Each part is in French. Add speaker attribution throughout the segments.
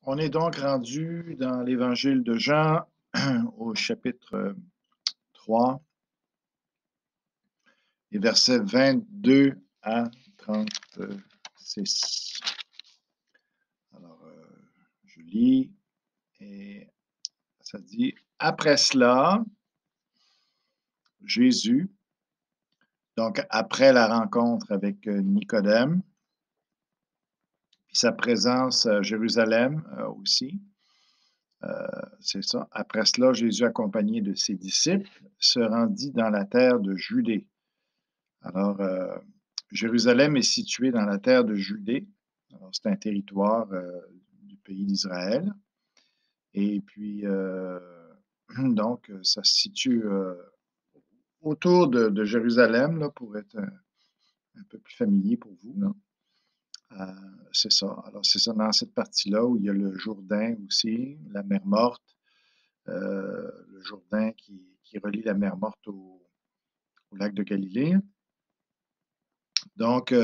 Speaker 1: On est donc rendu dans l'évangile de Jean au chapitre 3, les versets 22 à 36. Alors, je lis et ça dit, après cela, Jésus, donc après la rencontre avec Nicodème, puis sa présence à Jérusalem aussi, c'est ça. Après cela, Jésus, accompagné de ses disciples, se rendit dans la terre de Judée. Alors, Jérusalem est située dans la terre de Judée. Alors, c'est un territoire du pays d'Israël. Et puis, donc, ça se situe autour de Jérusalem, là, pour être un peu plus familier pour vous, là. C'est ça. Alors, c'est ça, dans cette partie-là où il y a le Jourdain aussi, la mer Morte, le Jourdain qui relie la mer Morte au lac de Galilée. Donc,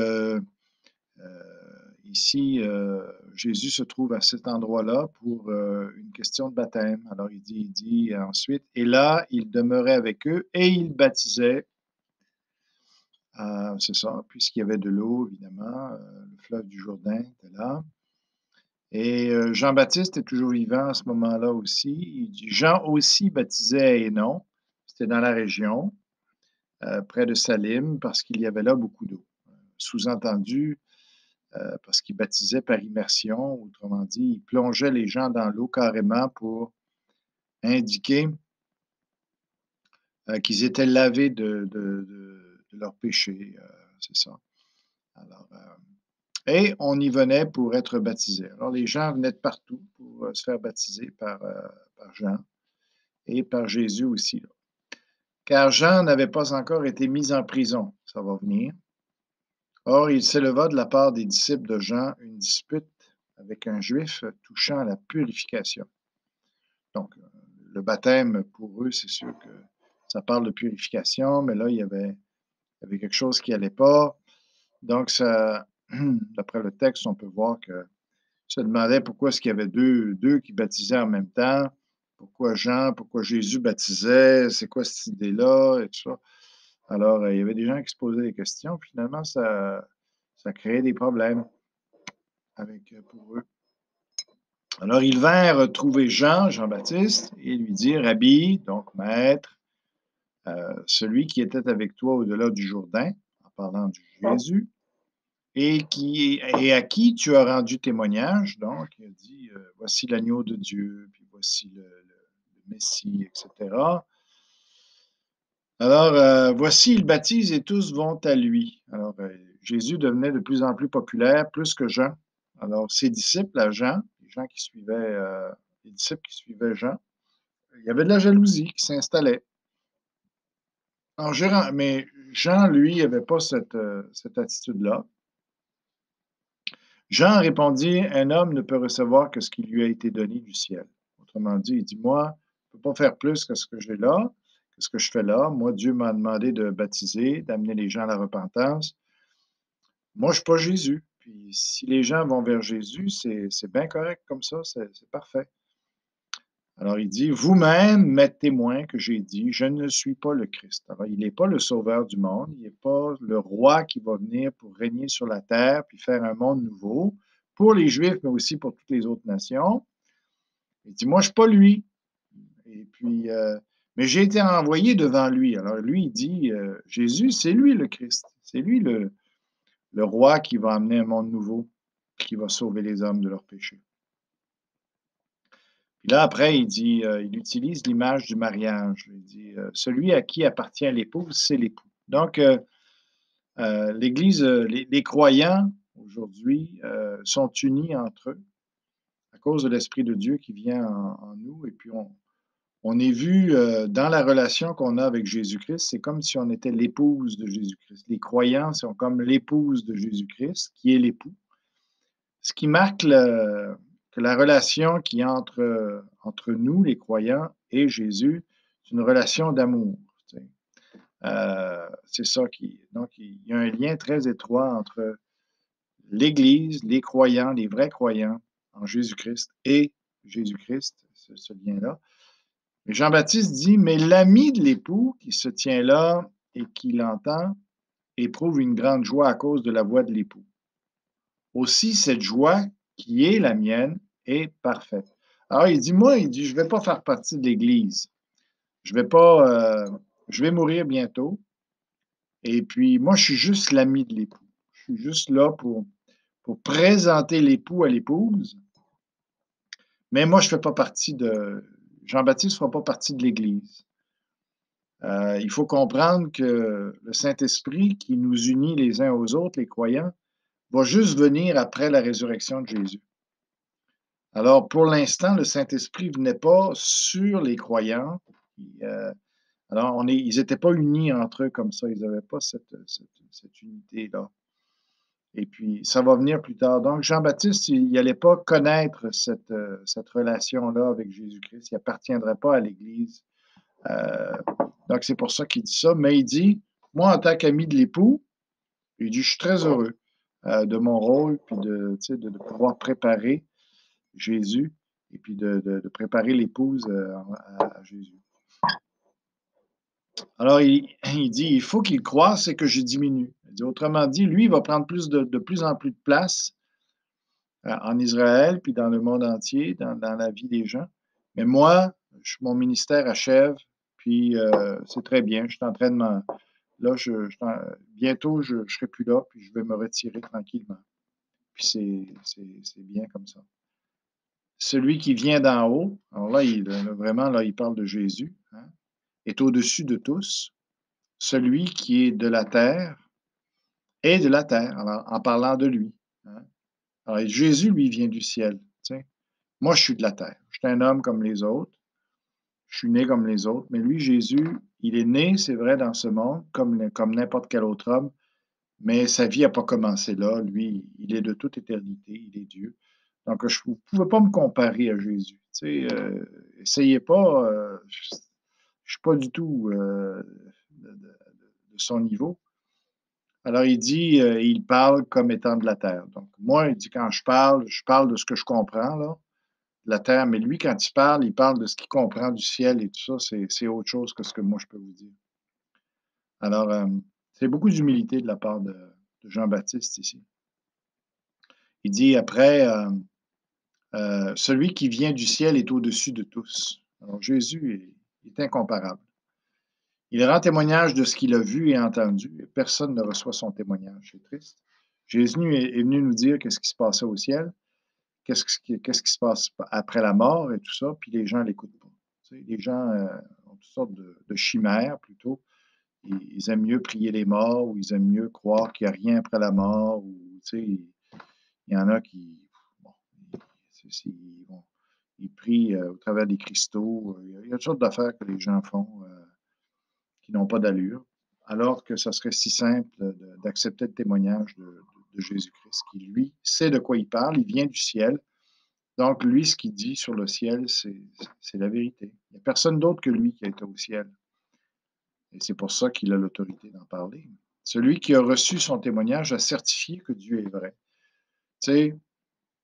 Speaker 1: ici, Jésus se trouve à cet endroit-là pour une question de baptême. Alors, il dit ensuite, et là, il demeurait avec eux et il baptisait. C'est ça, puisqu'il y avait de l'eau, évidemment, le fleuve du Jourdain était là. Et Jean-Baptiste est toujours vivant à ce moment-là aussi. Il dit, Jean aussi baptisait à Hénon, c'était dans la région, près de Salim, parce qu'il y avait là beaucoup d'eau. Sous-entendu, parce qu'il baptisait par immersion, autrement dit, il plongeait les gens dans l'eau carrément pour indiquer qu'ils étaient lavés de leurs péchés, c'est ça. Alors, et on y venait pour être baptisé. Alors, les gens venaient de partout pour se faire baptiser par Jean et par Jésus aussi, là. Car Jean n'avait pas encore été mis en prison, ça va venir. Or, il s'éleva de la part des disciples de Jean une dispute avec un juif touchant à la purification. Donc, le baptême, pour eux, c'est sûr que ça parle de purification, mais là, il y avait quelque chose qui n'allait pas. Donc, ça, d'après le texte, on peut voir que se demandait pourquoi est-ce qu'il y avait deux qui baptisaient en même temps, pourquoi Jean, pourquoi Jésus baptisait, c'est quoi cette idée-là, et tout ça. Alors, il y avait des gens qui se posaient des questions, finalement, ça créait des problèmes pour eux. Alors, ils vinrent trouver Jean-Baptiste, et lui dire, Rabbi, donc maître, celui qui était avec toi au-delà du Jourdain, en parlant de Jésus, et à qui tu as rendu témoignage. Donc, il a dit, voici l'agneau de Dieu, puis voici le Messie, etc. Alors, voici, il baptise et tous vont à lui. Alors, Jésus devenait de plus en plus populaire, plus que Jean. Alors, ses disciples à Jean, les disciples qui suivaient Jean, il y avait de la jalousie qui s'installait. Alors, mais Jean, lui, n'avait pas cette attitude-là. Jean répondit, un homme ne peut recevoir que ce qui lui a été donné du ciel. Autrement dit, il dit, moi, je ne peux pas faire plus que ce que j'ai là, que ce que je fais là. Moi, Dieu m'a demandé de baptiser, d'amener les gens à la repentance. Moi, je ne suis pas Jésus. Puis si les gens vont vers Jésus, c'est bien correct comme ça, c'est parfait. Alors il dit, vous-même m'êtes témoin que j'ai dit, je ne suis pas le Christ. Alors il n'est pas le sauveur du monde, il n'est pas le roi qui va venir pour régner sur la terre puis faire un monde nouveau pour les Juifs, mais aussi pour toutes les autres nations. Il dit, moi, je ne suis pas lui. Et puis, mais j'ai été envoyé devant lui. Alors lui, il dit, Jésus, c'est lui le Christ. C'est lui le roi qui va amener un monde nouveau, qui va sauver les hommes de leurs péchés. Puis là, après, il dit, il utilise l'image du mariage. Il dit, celui à qui appartient l'épouse, c'est l'époux. Donc, l'Église, les croyants aujourd'hui sont unis entre eux à cause de l'Esprit de Dieu qui vient en nous. Et puis, on est vu dans la relation qu'on a avec Jésus-Christ, c'est comme si on était l'épouse de Jésus-Christ. Les croyants sont comme l'épouse de Jésus-Christ, qui est l'époux. Ce qui marque que la relation qui est entre nous, les croyants, et Jésus, c'est une relation d'amour. Tu sais. C'est ça donc, il y a un lien très étroit entre l'Église, les croyants, les vrais croyants en Jésus-Christ et Jésus-Christ, ce lien-là. Mais Jean-Baptiste dit, mais l'ami de l'époux qui se tient là et qui l'entend éprouve une grande joie à cause de la voix de l'époux. Aussi, cette joie qui est la mienne est parfaite. Alors, il dit, moi, il dit, je ne vais pas faire partie de l'Église. Je vais mourir bientôt. Et puis, moi, je suis juste l'ami de l'époux. Je suis juste là pour présenter l'époux à l'épouse. Mais moi, je ne fais pas partie de... Jean-Baptiste ne fera pas partie de l'Église. Il faut comprendre que le Saint-Esprit qui nous unit les uns aux autres, les croyants, va juste venir après la résurrection de Jésus. Alors, pour l'instant, le Saint-Esprit ne venait pas sur les croyants. Alors, ils n'étaient pas unis entre eux comme ça. Ils n'avaient pas cette unité-là. Et puis, ça va venir plus tard. Donc, Jean-Baptiste, il n'allait pas connaître cette relation-là avec Jésus-Christ. Il n'appartiendrait pas à l'Église. Donc, c'est pour ça qu'il dit ça. Mais il dit, moi, en tant qu'ami de l'époux, il dit, je suis très heureux de mon rôle, puis de pouvoir préparer Jésus, et puis de préparer l'épouse à Jésus. Alors, il dit, il faut qu'il croisse et que je diminue. Il dit, autrement dit, lui, il va prendre de plus en plus de place en Israël, puis dans le monde entier, dans la vie des gens. Mais moi, mon ministère achève, puis c'est très bien. Je suis en train de là, bientôt, je ne serai plus là, puis je vais me retirer tranquillement. Puis c'est bien comme ça. Celui qui vient d'en haut, alors là, vraiment, là, il parle de Jésus, hein, est au-dessus de tous. Celui qui est de la terre est de la terre, alors, en parlant de lui. Hein. Alors, Jésus, lui, vient du ciel. T'sais. Moi, je suis de la terre. Je suis un homme comme les autres. Je suis né comme les autres. Mais lui, Jésus, il est né, c'est vrai, dans ce monde, comme n'importe quel autre homme. Mais sa vie n'a pas commencé là. Lui, il est de toute éternité. Il est Dieu. Donc, vous ne pouvez pas me comparer à Jésus. Essayez pas. Je ne suis pas du tout de son niveau. Alors, il dit, il parle comme étant de la terre. Donc, moi, il dit, quand je parle de ce que je comprends, là, de la terre. Mais lui, quand il parle de ce qu'il comprend du ciel et tout ça. C'est autre chose que ce que moi, je peux vous dire. Alors, c'est beaucoup d'humilité de la part de Jean-Baptiste ici. Il dit après, celui qui vient du ciel est au-dessus de tous. Alors, Jésus est incomparable. Il rend témoignage de ce qu'il a vu et entendu, et personne ne reçoit son témoignage. C'est triste. Jésus est venu nous dire qu'est-ce qui se passait au ciel, qu'est-ce qui se passe après la mort et tout ça, puis les gens ne l'écoutent pas. Tu sais, les gens ont toutes sortes de chimères plutôt. Ils aiment mieux prier les morts, ou ils aiment mieux croire qu'il n'y a rien après la mort, ou tu sais, il y en a qui, bon, ils prient au travers des cristaux. Il y a toutes sortes d'affaires que les gens font qui n'ont pas d'allure, alors que ça serait si simple d'accepter le témoignage de Jésus-Christ, qui, lui, sait de quoi il parle, il vient du ciel. Donc, lui, ce qu'il dit sur le ciel, c'est la vérité. Il n'y a personne d'autre que lui qui a été au ciel. Et c'est pour ça qu'il a l'autorité d'en parler. Celui qui a reçu son témoignage a certifié que Dieu est vrai. Tu sais,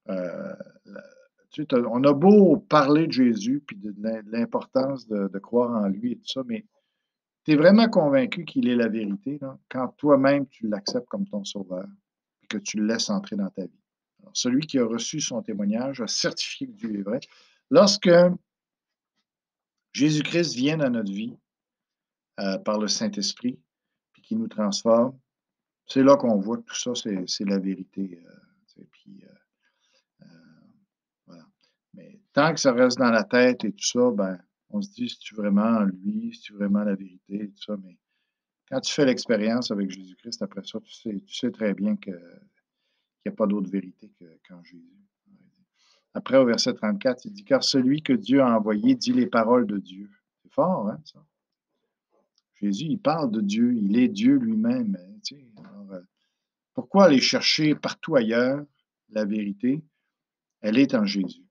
Speaker 1: on a beau parler de Jésus puis de l'importance de croire en lui et tout ça, mais tu es vraiment convaincu qu'il est la vérité là, quand toi-même tu l'acceptes comme ton sauveur et que tu le laisses entrer dans ta vie. Alors, celui qui a reçu son témoignage a certifié que Dieu est vrai. Lorsque Jésus-Christ vient dans notre vie par le Saint-Esprit puis qui nous transforme, c'est là qu'on voit que tout ça, c'est la vérité. Puis, voilà. Mais tant que ça reste dans la tête et tout ça, ben, on se dit, c'est-tu vraiment lui, c'est-tu vraiment la vérité et tout ça. Mais quand tu fais l'expérience avec Jésus-Christ, après ça, tu sais très bien qu'il n'y a pas d'autre vérité qu'en Jésus. Après, au verset 34, il dit, car celui que Dieu a envoyé dit les paroles de Dieu. C'est fort, hein, ça? Jésus, il parle de Dieu, il est Dieu lui-même. Hein, tu sais. Alors, pourquoi aller chercher partout ailleurs la vérité? Elle est en Jésus.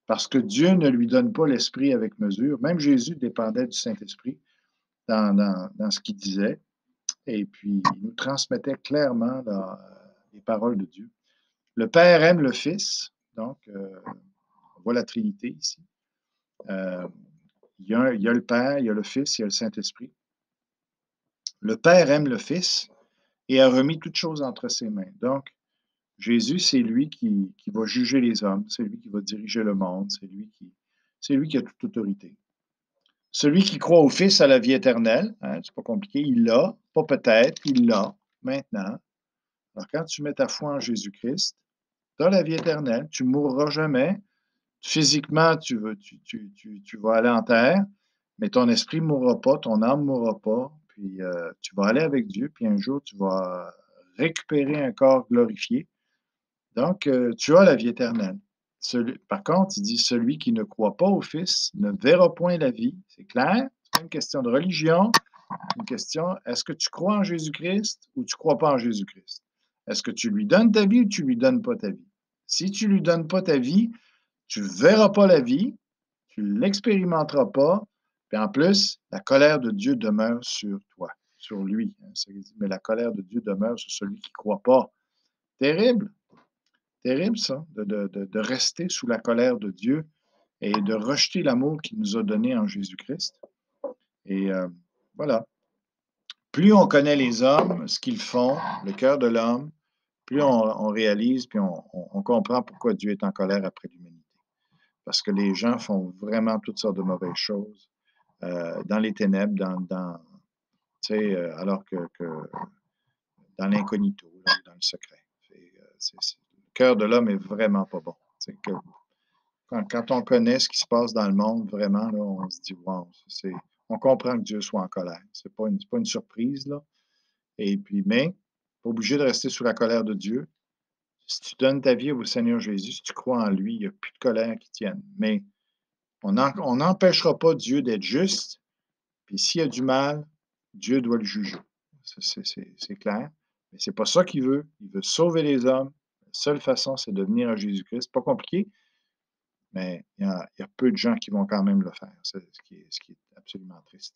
Speaker 1: Parce que Dieu ne lui donne pas l'esprit avec mesure. Même Jésus dépendait du Saint-Esprit dans ce qu'il disait. Et puis, il nous transmettait clairement les paroles de Dieu. Le Père aime le Fils Donc, on voit la Trinité ici. Euh, il y a le Père, il y a le Fils, il y a le Saint-Esprit. Le Père aime le Fils et a remis toutes choses entre ses mains. Donc, Jésus, c'est lui qui va juger les hommes, c'est lui qui va diriger le monde, c'est lui qui a toute autorité. Celui qui croit au Fils a la vie éternelle, hein, c'est pas compliqué, il l'a, pas peut-être, il l'a maintenant. Alors, quand tu mets ta foi en Jésus-Christ, tu as la vie éternelle, tu ne mourras jamais. Physiquement, tu vas aller en terre, mais ton esprit ne mourra pas, ton âme ne mourra pas, puis tu vas aller avec Dieu, puis un jour, tu vas récupérer un corps glorifié. Donc, tu as la vie éternelle. Par contre, il dit, celui qui ne croit pas au Fils ne verra point la vie. C'est clair? C'est pas une question de religion, c'est une question, est-ce que tu crois en Jésus-Christ ou tu ne crois pas en Jésus-Christ? Est-ce que tu lui donnes ta vie ou tu ne lui donnes pas ta vie? Si tu ne lui donnes pas ta vie, tu ne verras pas la vie, tu ne l'expérimenteras pas, puis en plus, la colère de Dieu demeure sur toi, sur lui. Hein, mais la colère de Dieu demeure sur celui qui ne croit pas. Terrible, terrible ça, de rester sous la colère de Dieu et de rejeter l'amour qu'il nous a donné en Jésus-Christ. Et voilà. Plus on connaît les hommes, ce qu'ils font, le cœur de l'homme, plus on réalise, puis on comprend pourquoi Dieu est en colère après l'humanité. Parce que les gens font vraiment toutes sortes de mauvaises choses dans les ténèbres, alors que dans l'incognito, dans le secret. Le cœur de l'homme est vraiment pas bon. Quand on connaît ce qui se passe dans le monde, vraiment, là, on se dit, wow, on comprend que Dieu soit en colère. C'est pas une surprise, là. Et puis, mais, pas obligé de rester sous la colère de Dieu. Si tu donnes ta vie au Seigneur Jésus, si tu crois en lui, il n'y a plus de colère qui tienne. Mais on n'empêchera pas Dieu d'être juste. Puis s'il y a du mal, Dieu doit le juger. C'est clair. Mais c'est pas ça qu'il veut. Il veut sauver les hommes. La seule façon, c'est de venir à Jésus-Christ. Pas compliqué, mais il y a peu de gens qui vont quand même le faire. C'est ce qui est absolument triste.